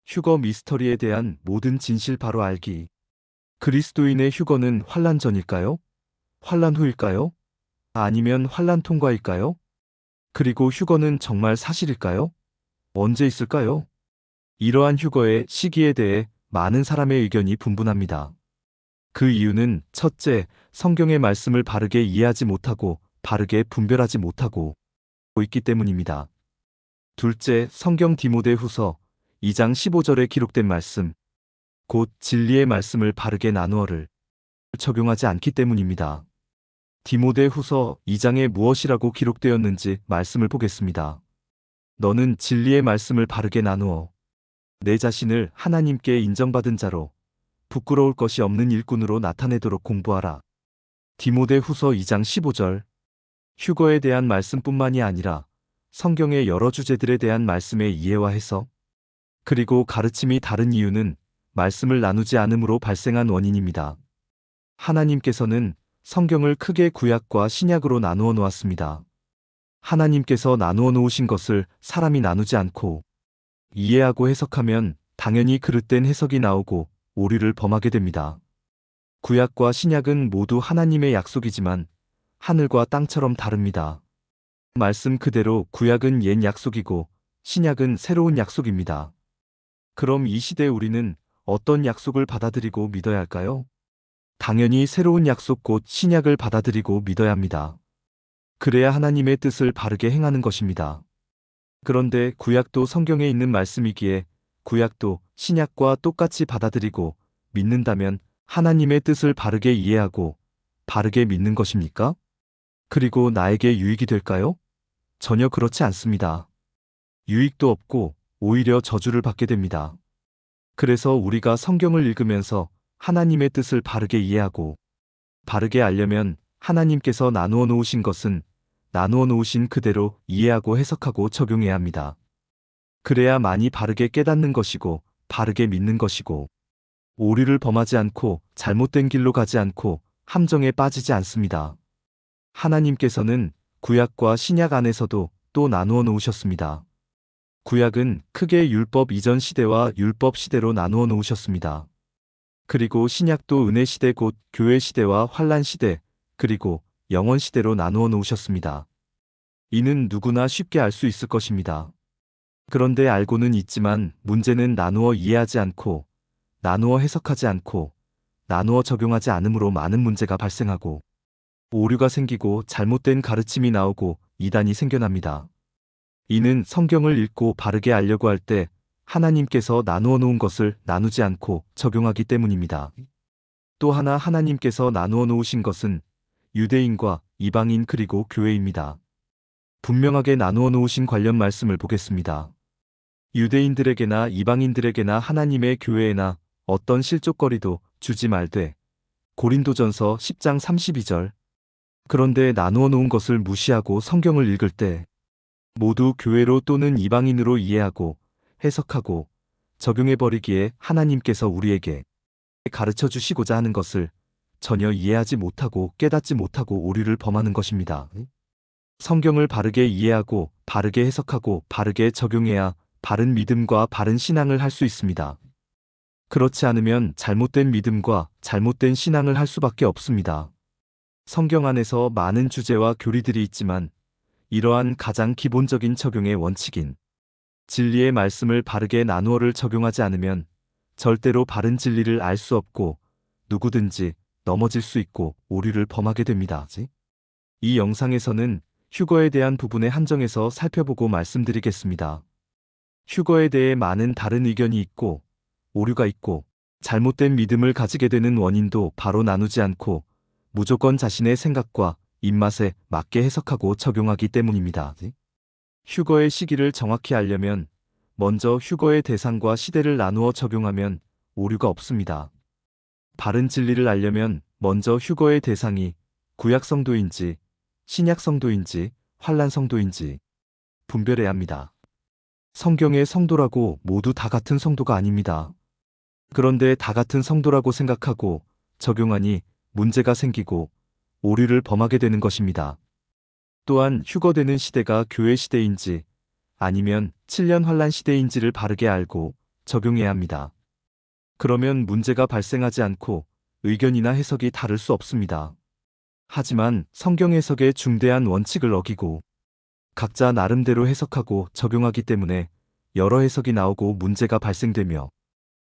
휴거 미스터리에 대한 모든 진실 바로 알기. 그리스도인의 휴거는 환란 전일까요? 환란 후일까요? 아니면 환란 통과일까요? 그리고 휴거는 정말 사실일까요? 언제 있을까요? 이러한 휴거의 시기에 대해 많은 사람의 의견이 분분합니다. 그 이유는 첫째, 성경의 말씀을 바르게 이해하지 못하고 바르게 분별하지 못하고 있기 때문입니다. 둘째, 성경 디모데후서 2장 15절에 기록된 말씀, 곧 진리의 말씀을 바르게 나누어를 적용하지 않기 때문입니다. 디모데후서 2장에 무엇이라고 기록되었는지 말씀을 보겠습니다. 너는 진리의 말씀을 바르게 나누어 내 자신을 하나님께 인정받은 자로 부끄러울 것이 없는 일꾼으로 나타내도록 공부하라. 디모데후서 2장 15절. 휴거에 대한 말씀뿐만이 아니라 성경의 여러 주제들에 대한 말씀의 이해와 해석, 그리고 가르침이 다른 이유는 말씀을 나누지 않음으로 발생한 원인입니다. 하나님께서는 성경을 크게 구약과 신약으로 나누어 놓았습니다. 하나님께서 나누어 놓으신 것을 사람이 나누지 않고 이해하고 해석하면 당연히 그릇된 해석이 나오고 오류를 범하게 됩니다. 구약과 신약은 모두 하나님의 약속이지만 하늘과 땅처럼 다릅니다. 말씀 그대로 구약은 옛 약속이고 신약은 새로운 약속입니다. 그럼 이 시대 우리는 어떤 약속을 받아들이고 믿어야 할까요? 당연히 새로운 약속 곧 신약을 받아들이고 믿어야 합니다. 그래야 하나님의 뜻을 바르게 행하는 것입니다. 그런데 구약도 성경에 있는 말씀이기에 구약도 신약과 똑같이 받아들이고 믿는다면 하나님의 뜻을 바르게 이해하고 바르게 믿는 것입니까? 그리고 나에게 유익이 될까요? 전혀 그렇지 않습니다. 유익도 없고 오히려 저주를 받게 됩니다. 그래서 우리가 성경을 읽으면서 하나님의 뜻을 바르게 이해하고 바르게 알려면 하나님께서 나누어 놓으신 것은 나누어 놓으신 그대로 이해하고 해석하고 적용해야 합니다. 그래야 많이 바르게 깨닫는 것이고 바르게 믿는 것이고 오류를 범하지 않고 잘못된 길로 가지 않고 함정에 빠지지 않습니다. 하나님께서는 구약과 신약 안에서도 또 나누어 놓으셨습니다. 구약은 크게 율법 이전 시대와 율법 시대로 나누어 놓으셨습니다. 그리고 신약도 은혜 시대 곧 교회 시대와 환란 시대, 그리고 영원 시대로 나누어 놓으셨습니다. 이는 누구나 쉽게 알 수 있을 것입니다. 그런데 알고는 있지만 문제는 나누어 이해하지 않고 나누어 해석하지 않고 나누어 적용하지 않으므로 많은 문제가 발생하고 오류가 생기고 잘못된 가르침이 나오고 이단이 생겨납니다. 이는 성경을 읽고 바르게 알려고 할 때 하나님께서 나누어 놓은 것을 나누지 않고 적용하기 때문입니다. 또 하나 하나님께서 나누어 놓으신 것은 유대인과 이방인 그리고 교회입니다. 분명하게 나누어 놓으신 관련 말씀을 보겠습니다. 유대인들에게나 이방인들에게나 하나님의 교회에나 어떤 실족거리도 주지 말되. 고린도전서 10장 32절. 그런데 나누어 놓은 것을 무시하고 성경을 읽을 때 모두 교회로 또는 이방인으로 이해하고 해석하고 적용해버리기에 하나님께서 우리에게 가르쳐 주시고자 하는 것을 전혀 이해하지 못하고 깨닫지 못하고 오류를 범하는 것입니다. 성경을 바르게 이해하고 바르게 해석하고 바르게 적용해야 바른 믿음과 바른 신앙을 할 수 있습니다. 그렇지 않으면 잘못된 믿음과 잘못된 신앙을 할 수밖에 없습니다. 성경 안에서 많은 주제와 교리들이 있지만 이러한 가장 기본적인 적용의 원칙인 진리의 말씀을 바르게 나누어를 적용하지 않으면 절대로 바른 진리를 알 수 없고 누구든지 넘어질 수 있고 오류를 범하게 됩니다. 이 영상에서는 휴거에 대한 부분의 한정에서 살펴보고 말씀드리겠습니다. 휴거에 대해 많은 다른 의견이 있고 오류가 있고 잘못된 믿음을 가지게 되는 원인도 바로 나누지 않고 무조건 자신의 생각과 입맛에 맞게 해석하고 적용하기 때문입니다. 휴거의 시기를 정확히 알려면 먼저 휴거의 대상과 시대를 나누어 적용하면 오류가 없습니다. 바른 진리를 알려면 먼저 휴거의 대상이 구약 성도인지 신약 성도인지 환란 성도인지 분별해야 합니다. 성경의 성도라고 모두 다 같은 성도가 아닙니다. 그런데 다 같은 성도라고 생각하고 적용하니 문제가 생기고 오류를 범하게 되는 것입니다. 또한 휴거되는 시대가 교회 시대인지 아니면 7년 환란 시대인지를 바르게 알고 적용해야 합니다. 그러면 문제가 발생하지 않고 의견이나 해석이 다를 수 없습니다. 하지만 성경 해석의 중대한 원칙을 어기고 각자 나름대로 해석하고 적용하기 때문에 여러 해석이 나오고 문제가 발생되며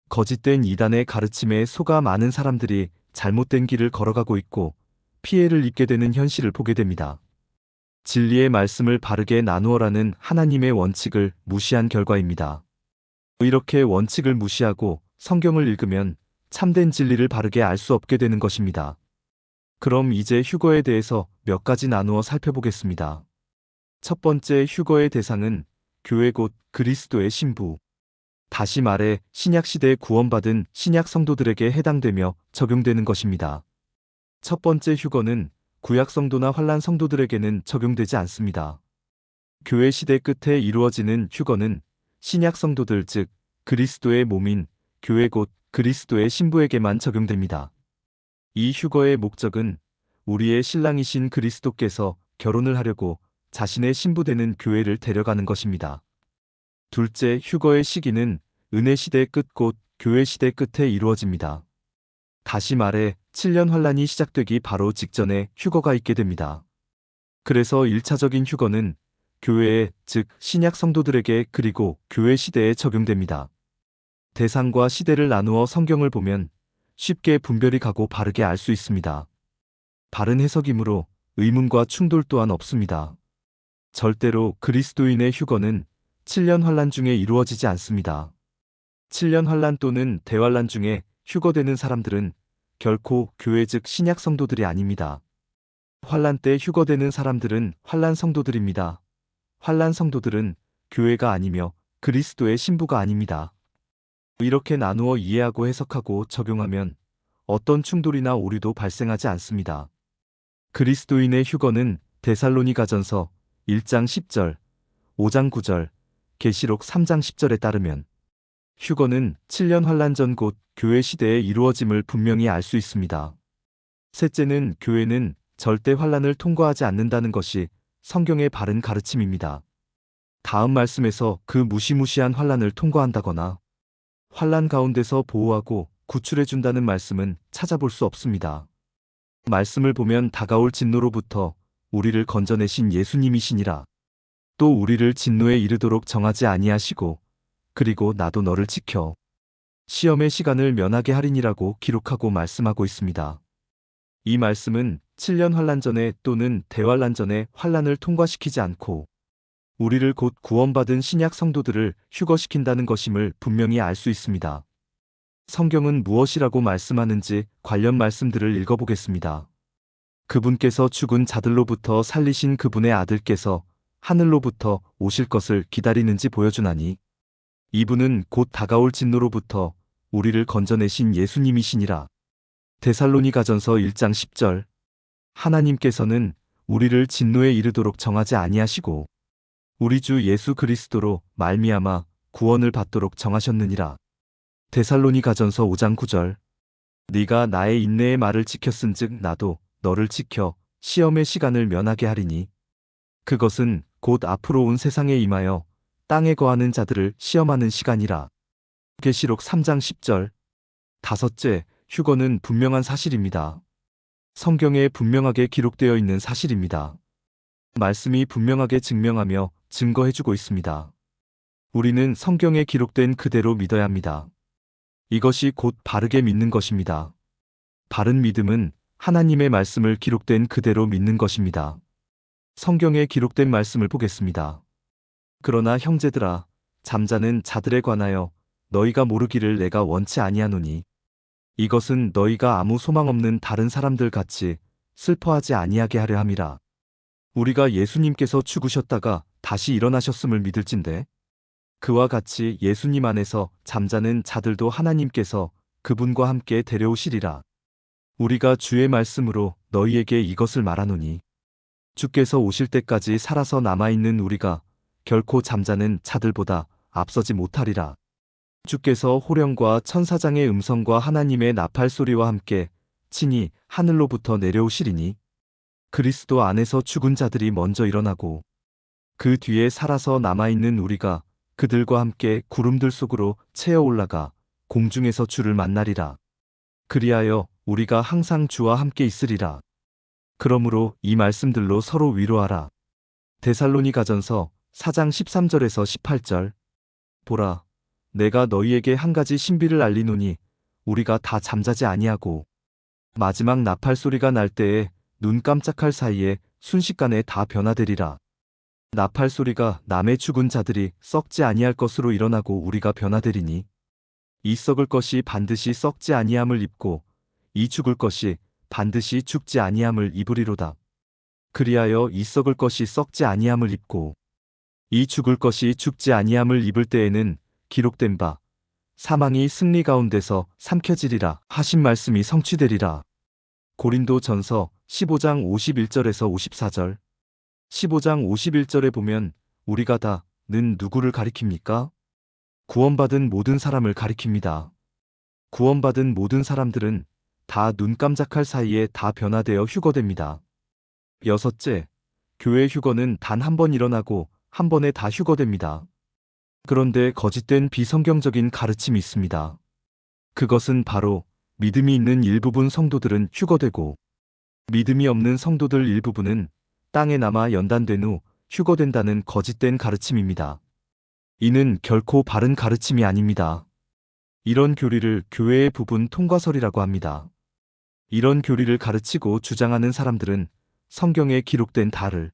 거짓된 이단의 가르침에 속아 많은 사람들이 잘못된 길을 걸어가고 있고 피해를 입게 되는 현실을 보게 됩니다. 진리의 말씀을 바르게 나누어라는 하나님의 원칙을 무시한 결과입니다. 이렇게 원칙을 무시하고 성경을 읽으면 참된 진리를 바르게 알 수 없게 되는 것입니다. 그럼 이제 휴거에 대해서 몇 가지 나누어 살펴보겠습니다. 첫 번째, 휴거의 대상은 교회 곧 그리스도의 신부. 다시 말해 신약시대에 구원받은 신약 성도들에게 해당되며 적용되는 것입니다. 첫 번째 휴거는 구약 성도나 환란 성도들에게는 적용되지 않습니다. 교회 시대 끝에 이루어지는 휴거는 신약 성도들 즉 그리스도의 몸인 교회 곧 그리스도의 신부에게만 적용됩니다. 이 휴거의 목적은 우리의 신랑이신 그리스도께서 결혼을 하려고 자신의 신부되는 교회를 데려가는 것입니다. 둘째, 휴거의 시기는 은혜 시대 끝 곧 교회 시대 끝에 이루어집니다. 다시 말해 7년 환란이 시작되기 바로 직전에 휴거가 있게 됩니다. 그래서 1차적인 휴거는 교회에 즉 신약 성도들에게 그리고 교회 시대에 적용됩니다. 대상과 시대를 나누어 성경을 보면 쉽게 분별이 가고 바르게 알 수 있습니다. 바른 해석이므로 의문과 충돌 또한 없습니다. 절대로 그리스도인의 휴거는 7년 환란 중에 이루어지지 않습니다. 7년 환란 또는 대환란 중에 휴거되는 사람들은 결코 교회 즉 신약 성도들이 아닙니다. 환란 때 휴거되는 사람들은 환란 성도들입니다. 환란 성도들은 교회가 아니며 그리스도의 신부가 아닙니다. 이렇게 나누어 이해하고 해석하고 적용하면 어떤 충돌이나 오류도 발생하지 않습니다. 그리스도인의 휴거는 데살로니가전서 1장 10절, 5장 9절, 계시록 3장 10절에 따르면 휴거는 7년 환란 전 곧 교회 시대에 이루어짐을 분명히 알 수 있습니다. 셋째는 교회는 절대 환란을 통과하지 않는다는 것이 성경의 바른 가르침입니다. 다음 말씀에서 그 무시무시한 환란을 통과한다거나 환란 가운데서 보호하고 구출해 준다는 말씀은 찾아볼 수 없습니다. 말씀을 보면 다가올 진노로부터 우리를 건져내신 예수님이시니라. 또 우리를 진노에 이르도록 정하지 아니하시고 그리고 나도 너를 지켜 시험의 시간을 면하게 하리니라고 기록하고 말씀하고 있습니다. 이 말씀은 7년 환란 전에 또는 대환란 전에 환란을 통과시키지 않고 우리를 곧 구원받은 신약 성도들을 휴거시킨다는 것임을 분명히 알 수 있습니다. 성경은 무엇이라고 말씀하는지 관련 말씀들을 읽어보겠습니다. 그분께서 죽은 자들로부터 살리신 그분의 아들께서 하늘로부터 오실 것을 기다리는지 보여주나니 이분은 곧 다가올 진노로부터 우리를 건져내신 예수님이시니라. 데살로니가전서 1장 10절. 하나님께서는 우리를 진노에 이르도록 정하지 아니하시고 우리 주 예수 그리스도로 말미암아 구원을 받도록 정하셨느니라. 데살로니가전서 5장 9절. 네가 나의 인내의 말을 지켰은즉 나도 너를 지켜 시험의 시간을 면하게 하리니 그것은 곧 앞으로 온 세상에 임하여 땅에 거하는 자들을 시험하는 시간이라. 계시록 3장 10절. 다섯째, 휴거는 분명한 사실입니다. 성경에 분명하게 기록되어 있는 사실입니다. 말씀이 분명하게 증명하며 증거해주고 있습니다. 우리는 성경에 기록된 그대로 믿어야 합니다. 이것이 곧 바르게 믿는 것입니다. 바른 믿음은 하나님의 말씀을 기록된 그대로 믿는 것입니다. 성경에 기록된 말씀을 보겠습니다. 그러나 형제들아, 잠자는 자들에 관하여 너희가 모르기를 내가 원치 아니하노니 이것은 너희가 아무 소망 없는 다른 사람들 같이 슬퍼하지 아니하게 하려 함이라. 우리가 예수님께서 죽으셨다가 다시 일어나셨음을 믿을진대 그와 같이 예수님 안에서 잠자는 자들도 하나님께서 그분과 함께 데려오시리라. 우리가 주의 말씀으로 너희에게 이것을 말하노니 주께서 오실 때까지 살아서 남아있는 우리가 결코 잠자는 자들보다 앞서지 못하리라. 주께서 호령과 천사장의 음성과 하나님의 나팔 소리와 함께 친히 하늘로부터 내려오시리니 그리스도 안에서 죽은 자들이 먼저 일어나고 그 뒤에 살아서 남아있는 우리가 그들과 함께 구름들 속으로 채어 올라가 공중에서 주를 만나리라. 그리하여 우리가 항상 주와 함께 있으리라. 그러므로 이 말씀들로 서로 위로하라. 데살로니가전서 4장 13절에서 18절. 보라, 내가 너희에게 한 가지 신비를 알리노니 우리가 다 잠자지 아니하고 마지막 나팔 소리가 날 때에 눈 깜짝할 사이에 순식간에 다 변화되리라. 나팔 소리가 남의 죽은 자들이 썩지 아니할 것으로 일어나고 우리가 변화되리니 이 썩을 것이 반드시 썩지 아니함을 입고 이 죽을 것이 반드시 죽지 아니함을 입으리로다. 그리하여 이 썩을 것이 썩지 아니함을 입고 이 죽을 것이 죽지 아니함을 입을 때에는 기록된 바 사망이 승리 가운데서 삼켜지리라 하신 말씀이 성취되리라. 고린도전서 15장 51절에서 54절. 15장 51절에 보면 우리가 다는 누구를 가리킵니까? 구원받은 모든 사람을 가리킵니다. 구원받은 모든 사람들은 다 눈 깜짝할 사이에 다 변화되어 휴거됩니다. 여섯째, 교회 휴거는 단 한 번 일어나고 한 번에 다 휴거됩니다. 그런데 거짓된 비성경적인 가르침이 있습니다. 그것은 바로 믿음이 있는 일부분 성도들은 휴거되고 믿음이 없는 성도들 일부분은 땅에 남아 연단된 후 휴거된다는 거짓된 가르침입니다. 이는 결코 바른 가르침이 아닙니다. 이런 교리를 교회의 부분 통과설이라고 합니다. 이런 교리를 가르치고 주장하는 사람들은 성경에 기록된 다를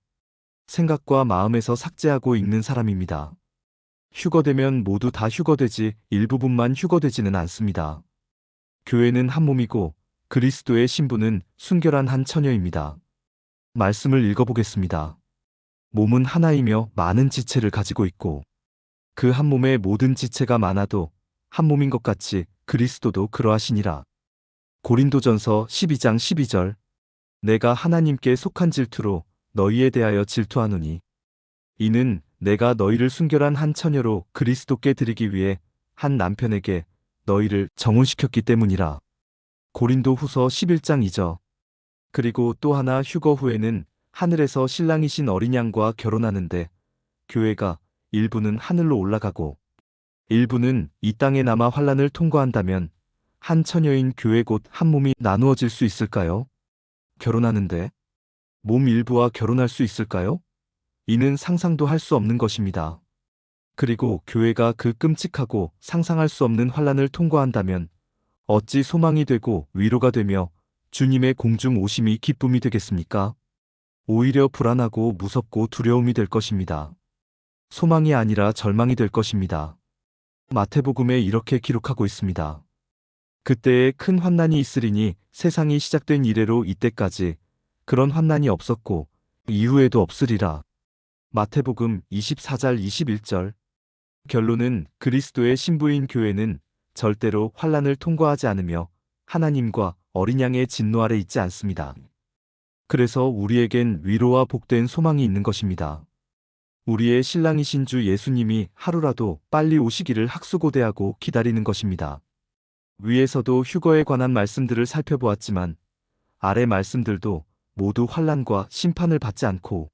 생각과 마음에서 삭제하고 읽는 사람입니다. 휴거되면 모두 다 휴거되지 일부분만 휴거되지는 않습니다. 교회는 한 몸이고 그리스도의 신부는 순결한 한 처녀입니다. 말씀을 읽어보겠습니다. 몸은 하나이며 많은 지체를 가지고 있고 그 한 몸에 모든 지체가 많아도 한 몸인 것 같이 그리스도도 그러하시니라. 고린도전서 12장 12절. 내가 하나님께 속한 질투로 너희에 대하여 질투하노니 이는 내가 너희를 순결한 한 처녀로 그리스도께 드리기 위해 한 남편에게 너희를 정혼시켰기 때문이라. 고린도 후서 11장 2절. 그리고 또 하나 휴거 후에는 하늘에서 신랑이신 어린 양과 결혼하는데 교회가 일부는 하늘로 올라가고 일부는 이 땅에 남아 환란을 통과한다면 한 처녀인 교회 곧 한 몸이 나누어질 수 있을까요? 결혼하는데 몸 일부와 결혼할 수 있을까요? 이는 상상도 할 수 없는 것입니다. 그리고 교회가 그 끔찍하고 상상할 수 없는 환란을 통과한다면 어찌 소망이 되고 위로가 되며 주님의 공중 오심이 기쁨이 되겠습니까? 오히려 불안하고 무섭고 두려움이 될 것입니다. 소망이 아니라 절망이 될 것입니다. 마태복음에 이렇게 기록하고 있습니다. 그때에 큰 환난이 있으리니 세상이 시작된 이래로 이때까지 그런 환난이 없었고 이후에도 없으리라. 마태복음 24장 21절. 결론은 그리스도의 신부인 교회는 절대로 환난을 통과하지 않으며 하나님과 어린 양의 진노 아래 있지 않습니다. 그래서 우리에겐 위로와 복된 소망이 있는 것입니다. 우리의 신랑이신 주 예수님이 하루라도 빨리 오시기를 학수고대하고 기다리는 것입니다. 위에서도 휴거에 관한 말씀들을 살펴보았지만 아래 말씀들도 모두 환난과 심판을 받지 않고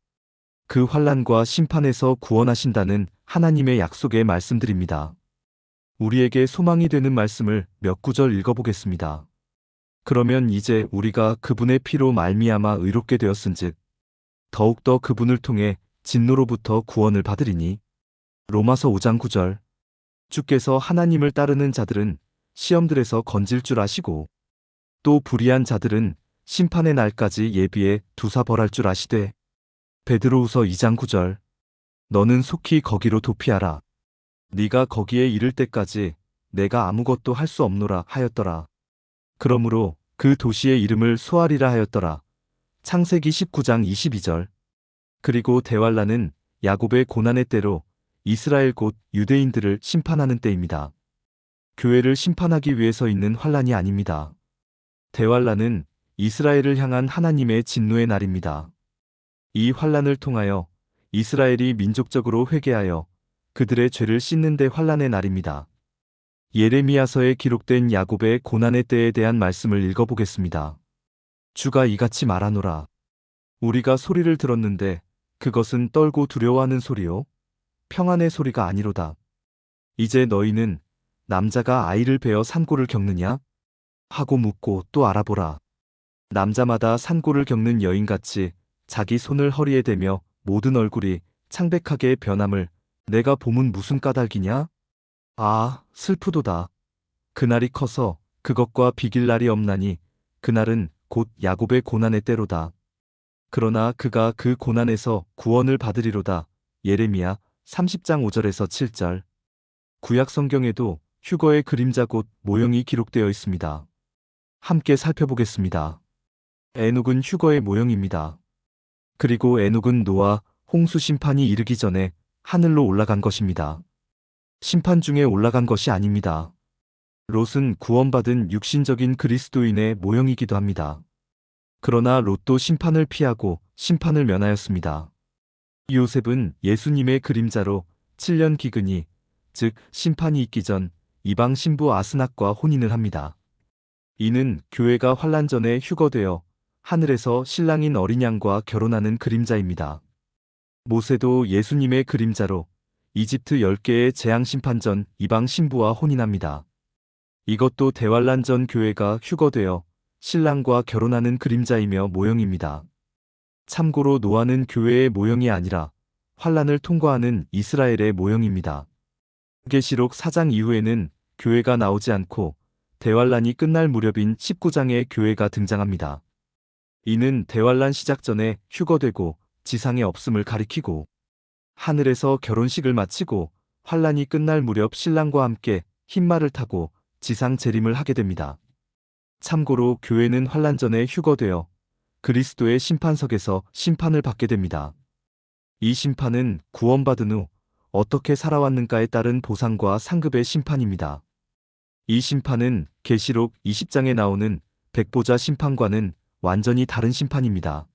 그 환난과 심판에서 구원하신다는 하나님의 약속의 말씀들입니다. 우리에게 소망이 되는 말씀을 몇 구절 읽어보겠습니다. 그러면 이제 우리가 그분의 피로 말미암아 의롭게 되었은즉 더욱더 그분을 통해 진노로부터 구원을 받으리니. 로마서 5장 9절. 주께서 하나님을 따르는 자들은 시험들에서 건질 줄 아시고 또 불의한 자들은 심판의 날까지 예비해 두사 벌할 줄 아시되. 베드로후서 2장 9절. 너는 속히 거기로 도피하라. 네가 거기에 이를 때까지 내가 아무것도 할 수 없노라 하였더라. 그러므로 그 도시의 이름을 소알이라 하였더라. 창세기 19장 22절. 그리고 대환란은 야곱의 고난의 때로 이스라엘 곧 유대인들을 심판하는 때입니다. 교회를 심판하기 위해서 있는 환란이 아닙니다. 대환란은 이스라엘을 향한 하나님의 진노의 날입니다. 이 환란을 통하여 이스라엘이 민족적으로 회개하여 그들의 죄를 씻는 데 환란의 날입니다. 예레미야서에 기록된 야곱의 고난의 때에 대한 말씀을 읽어보겠습니다. 주가 이같이 말하노라. 우리가 소리를 들었는데 그것은 떨고 두려워하는 소리요. 평안의 소리가 아니로다. 이제 너희는 남자가 아이를 베어 산고를 겪느냐? 하고 묻고 또 알아보라. 남자마다 산고를 겪는 여인같이 자기 손을 허리에 대며 모든 얼굴이 창백하게 변함을 내가 봄은 무슨 까닭이냐? 아, 슬프도다. 그날이 커서 그것과 비길 날이 없나니 그날은 곧 야곱의 고난의 때로다. 그러나 그가 그 고난에서 구원을 받으리로다. 예레미야 30장 5절에서 7절. 구약 성경에도 휴거의 그림자 곧 모형이 기록되어 있습니다. 함께 살펴보겠습니다. 에녹은 휴거의 모형입니다. 그리고 에녹은 노아, 홍수 심판이 이르기 전에 하늘로 올라간 것입니다. 심판 중에 올라간 것이 아닙니다. 롯은 구원받은 육신적인 그리스도인의 모형이기도 합니다. 그러나 롯도 심판을 피하고 심판을 면하였습니다. 요셉은 예수님의 그림자로 7년 기근이, 즉 심판이 있기 전 이방 신부 아스낙과 혼인을 합니다. 이는 교회가 환난 전에 휴거되어 하늘에서 신랑인 어린 양과 결혼하는 그림자입니다. 모세도 예수님의 그림자로 이집트 10개의 재앙 심판 전 이방 신부와 혼인합니다. 이것도 대환란 전 교회가 휴거되어 신랑과 결혼하는 그림자이며 모형입니다. 참고로 노아는 교회의 모형이 아니라 환란을 통과하는 이스라엘의 모형입니다. 계시록 4장 이후에는 교회가 나오지 않고 대환란이 끝날 무렵인 19장에 교회가 등장합니다. 이는 대환란 시작 전에 휴거되고 지상에 없음을 가리키고 하늘에서 결혼식을 마치고 환란이 끝날 무렵 신랑과 함께 흰 말을 타고 지상 재림을 하게 됩니다. 참고로 교회는 환란 전에 휴거되어 그리스도의 심판석에서 심판을 받게 됩니다. 이 심판은 구원받은 후 어떻게 살아왔는가에 따른 보상과 상급의 심판입니다. 이 심판은 계시록 20장에 나오는 백보자 심판과는 완전히 다른 심판입니다.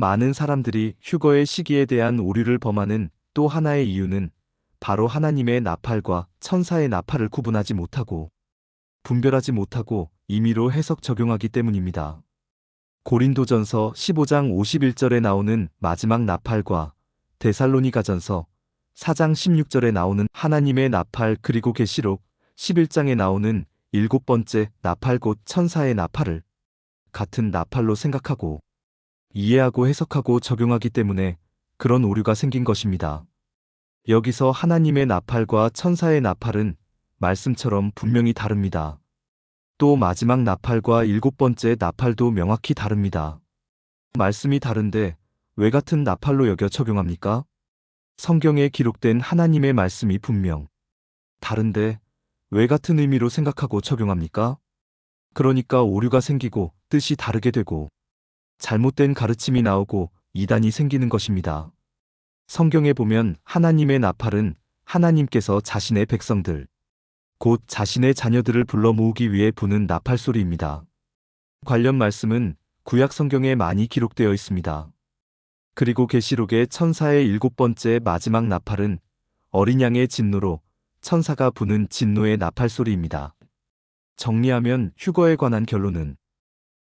많은 사람들이 휴거의 시기에 대한 오류를 범하는 또 하나의 이유는 바로 하나님의 나팔과 천사의 나팔을 구분하지 못하고 분별하지 못하고 임의로 해석 적용하기 때문입니다. 고린도전서 15장 51절에 나오는 마지막 나팔과 데살로니가전서 4장 16절에 나오는 하나님의 나팔 그리고 계시록 11장에 나오는 7번째 나팔 곧 천사의 나팔을 같은 나팔로 생각하고 이해하고 해석하고 적용하기 때문에 그런 오류가 생긴 것입니다. 여기서 하나님의 나팔과 천사의 나팔은 말씀처럼 분명히 다릅니다. 또 마지막 나팔과 7번째 나팔도 명확히 다릅니다. 말씀이 다른데 왜 같은 나팔로 여겨 적용합니까? 성경에 기록된 하나님의 말씀이 분명 다른데 왜 같은 의미로 생각하고 적용합니까? 그러니까 오류가 생기고 뜻이 다르게 되고 잘못된 가르침이 나오고 이단이 생기는 것입니다. 성경에 보면 하나님의 나팔은 하나님께서 자신의 백성들, 곧 자신의 자녀들을 불러 모으기 위해 부는 나팔 소리입니다. 관련 말씀은 구약 성경에 많이 기록되어 있습니다. 그리고 계시록의 천사의 7번째 마지막 나팔은 어린 양의 진노로 천사가 부는 진노의 나팔 소리입니다. 정리하면 휴거에 관한 결론은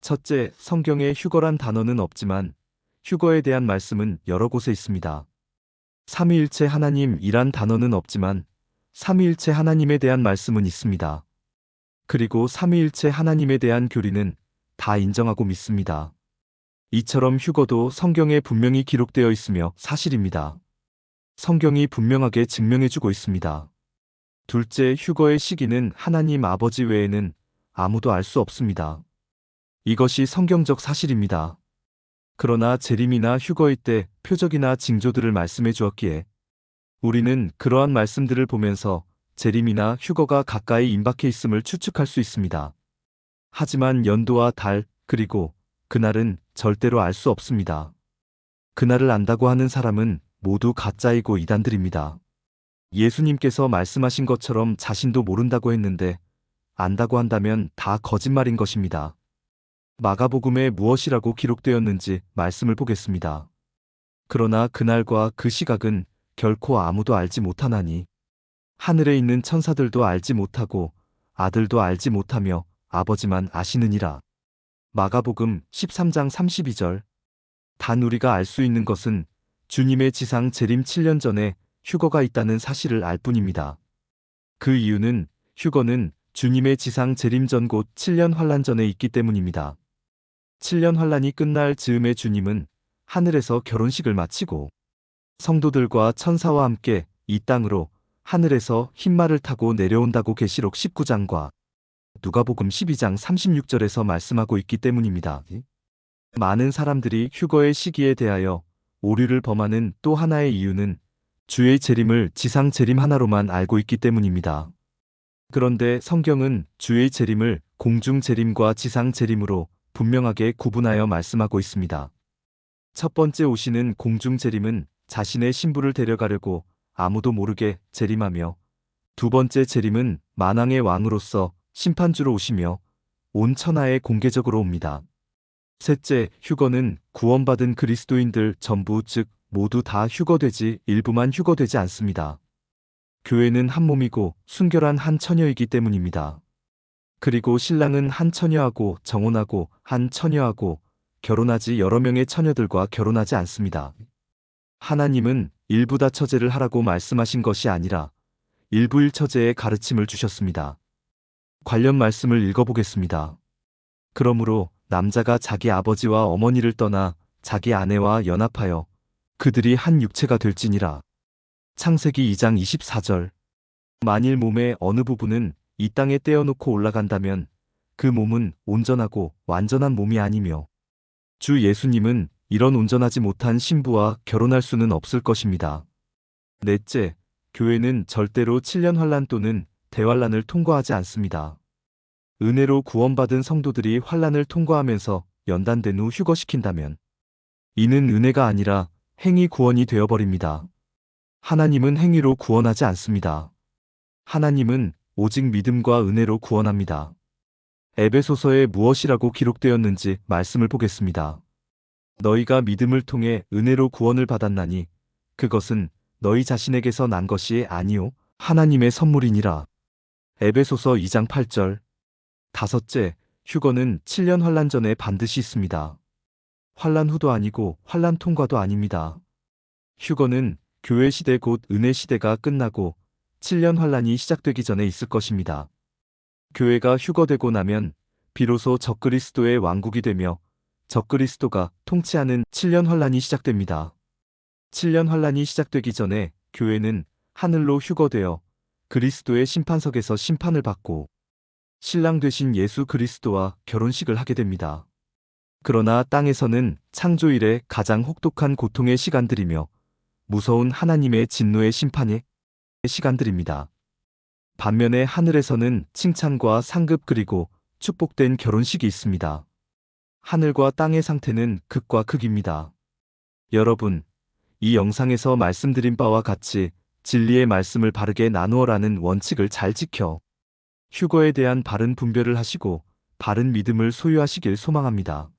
첫째, 성경에 휴거란 단어는 없지만 휴거에 대한 말씀은 여러 곳에 있습니다. 삼위일체 하나님이란 단어는 없지만 삼위일체 하나님에 대한 말씀은 있습니다. 그리고 삼위일체 하나님에 대한 교리는 다 인정하고 믿습니다. 이처럼 휴거도 성경에 분명히 기록되어 있으며 사실입니다. 성경이 분명하게 증명해주고 있습니다. 둘째, 휴거의 시기는 하나님 아버지 외에는 아무도 알 수 없습니다. 이것이 성경적 사실입니다. 그러나 재림이나 휴거의 때 표적이나 징조들을 말씀해 주었기에 우리는 그러한 말씀들을 보면서 재림이나 휴거가 가까이 임박해 있음을 추측할 수 있습니다. 하지만 연도와 달, 그리고 그날은 절대로 알 수 없습니다. 그날을 안다고 하는 사람은 모두 가짜이고 이단들입니다. 예수님께서 말씀하신 것처럼 자신도 모른다고 했는데 안다고 한다면 다 거짓말인 것입니다. 마가복음에 무엇이라고 기록되었는지 말씀을 보겠습니다. 그러나 그날과 그 시각은 결코 아무도 알지 못하나니 하늘에 있는 천사들도 알지 못하고 아들도 알지 못하며 아버지만 아시느니라. 마가복음 13장 32절. 단 우리가 알 수 있는 것은 주님의 지상 재림 7년 전에 휴거가 있다는 사실을 알 뿐입니다. 그 이유는 휴거는 주님의 지상 재림 전 곧 7년 환란 전에 있기 때문입니다. 7년 환란이 끝날 즈음에 주님은 하늘에서 결혼식을 마치고 성도들과 천사와 함께 이 땅으로 하늘에서 흰말을 타고 내려온다고 계시록 19장과 누가복음 12장 36절에서 말씀하고 있기 때문입니다. 많은 사람들이 휴거의 시기에 대하여 오류를 범하는 또 하나의 이유는 주의 재림을 지상 재림 하나로만 알고 있기 때문입니다. 그런데 성경은 주의 재림을 공중 재림과 지상 재림으로 분명하게 구분하여 말씀하고 있습니다. 첫 번째 오시는 공중 재림은 자신의 신부를 데려가려고 아무도 모르게 재림하며, 두 번째 재림은 만왕의 왕으로서 심판주로 오시며 온 천하에 공개적으로 옵니다. 셋째, 휴거는 구원받은 그리스도인들 전부 즉 모두 다 휴거되지 일부만 휴거되지 않습니다. 교회는 한 몸이고 순결한 한 처녀이기 때문입니다. 그리고 신랑은 한 처녀하고 정혼하고 한 처녀하고 결혼하지 여러 명의 처녀들과 결혼하지 않습니다. 하나님은 일부 다처제를 하라고 말씀하신 것이 아니라 일부 일처제의 가르침을 주셨습니다. 관련 말씀을 읽어보겠습니다. 그러므로 남자가 자기 아버지와 어머니를 떠나 자기 아내와 연합하여 그들이 한 육체가 될지니라. 창세기 2장 24절. 만일 몸의 어느 부분은 이 땅에 떼어놓고 올라간다면 그 몸은 온전하고 완전한 몸이 아니며, 주 예수님은 이런 온전하지 못한 신부와 결혼할 수는 없을 것입니다. 넷째, 교회는 절대로 7년 환란 또는 대환란을 통과하지 않습니다. 은혜로 구원받은 성도들이 환란을 통과하면서 연단된 후 휴거시킨다면 이는 은혜가 아니라 행위 구원이 되어버립니다. 하나님은 행위로 구원하지 않습니다. 하나님은 오직 믿음과 은혜로 구원합니다. 에베소서에 무엇이라고 기록되었는지 말씀을 보겠습니다. 너희가 믿음을 통해 은혜로 구원을 받았나니 그것은 너희 자신에게서 난 것이 아니요 하나님의 선물이니라. 에베소서 2장 8절. 다섯째, 휴거는 7년 환란 전에 반드시 있습니다. 환란 후도 아니고 환란 통과도 아닙니다. 휴거는 교회 시대 곧 은혜 시대가 끝나고 7년 환란이 시작되기 전에 있을 것입니다. 교회가 휴거되고 나면 비로소 적그리스도의 왕국이 되며 적그리스도가 통치하는 7년 환란이 시작됩니다. 7년 환란이 시작되기 전에 교회는 하늘로 휴거되어 그리스도의 심판석에서 심판을 받고 신랑 되신 예수 그리스도와 결혼식을 하게 됩니다. 그러나 땅에서는 창조 이래 가장 혹독한 고통의 시간들이며 무서운 하나님의 진노의 심판의 시간들입니다. 반면에 하늘에서는 칭찬과 상급 그리고 축복된 결혼식이 있습니다. 하늘과 땅의 상태는 극과 극입니다. 여러분, 이 영상에서 말씀드린 바와 같이 진리의 말씀을 바르게 나누어라는 원칙을 잘 지켜 휴거에 대한 바른 분별을 하시고 바른 믿음을 소유하시길 소망합니다.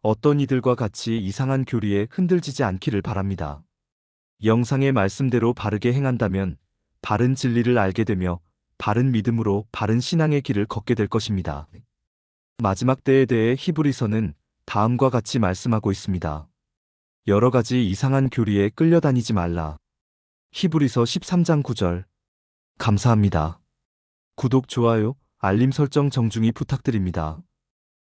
어떤 이들과 같이 이상한 교리에 흔들리지 않기를 바랍니다. 영상의 말씀대로 바르게 행한다면 바른 진리를 알게 되며 바른 믿음으로 바른 신앙의 길을 걷게 될 것입니다. 마지막 때에 대해 히브리서는 다음과 같이 말씀하고 있습니다. 여러 가지 이상한 교리에 끌려다니지 말라. 히브리서 13장 9절. 감사합니다. 구독, 좋아요, 알림 설정 정중히 부탁드립니다.